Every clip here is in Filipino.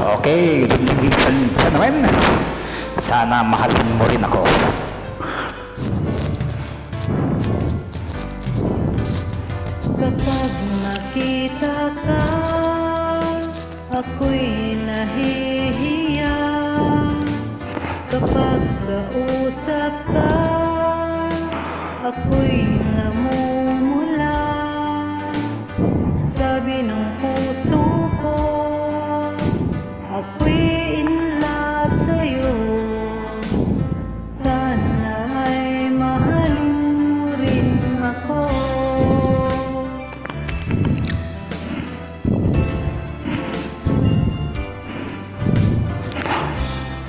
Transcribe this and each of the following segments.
Okay, sa naman. Sana mahalin mo rin ako. Kapag nakita ka, ako'y nahihiya. Kapag kausap ka, ako'y namumula. Sabi ng puso ko, ako'y in love sa'yo. Sana ay mahalin mo rin ako.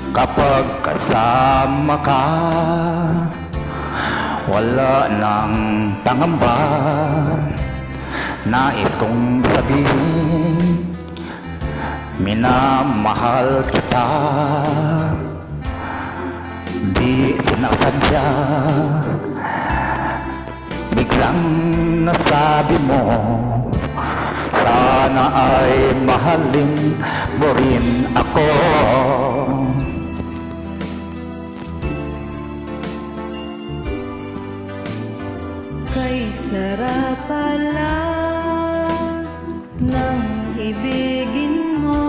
Kapag kasama ka, wala nang pangamba. Nais kong sabihin, minamahal kita. Di sinasadya, biglang nasabi mo, sana ay mahalin mo rin ako. Kay sarap pala ng ibigin mo.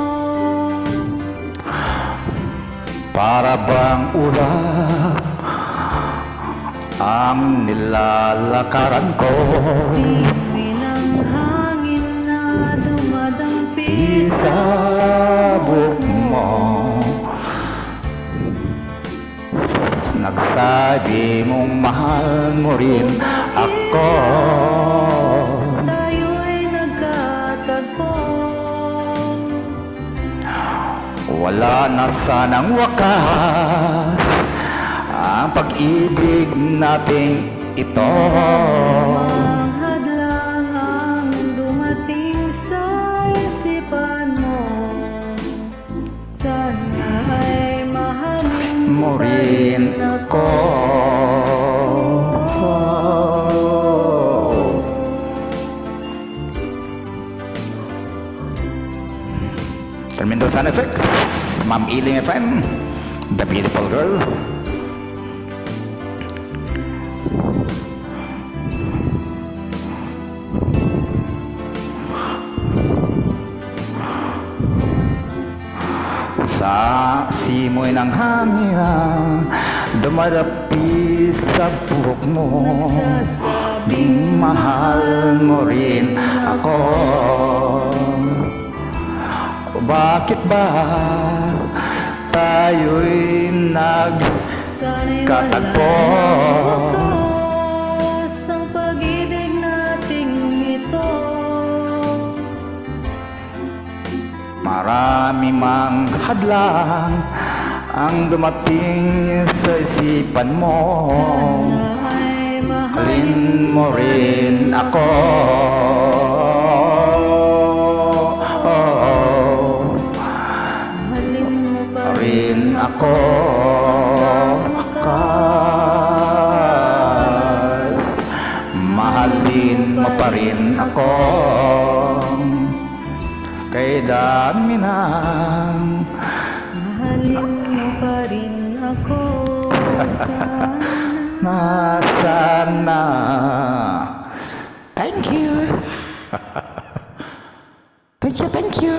Para bang ulap ang nilalakaran ko. Simoy ng hangin na dumadampi sa Isabog mo, nagsabi mong mahal mo rin ako. tayo'y nagkatagpo. Wala na sanang wakas ang pag-ibig nating ito. Ang hadlang ang dumating sa isipan mo. Sana ay mahalin Mo rin ako. Terminal Sound Effects, Ma'am Iling FM, The Beautiful Girl. Sa simoy ng hangin dumarapi sa buhok mo, Nagsasabing mahal mo rin ako. Bakit ba tayo'y sana'y nagkatagpo? walang ang pag-ibig nating ito. Marami mang hadlang ang dumating sa isipan mo. Sana ay Mahalin mo rin ako. mahalin mo pa Rin ako. Kas, mahalin mo pa rin ako. Kay dami ng mahalin mo pa rin ako. nasana. Thank you. Thank you, thank you.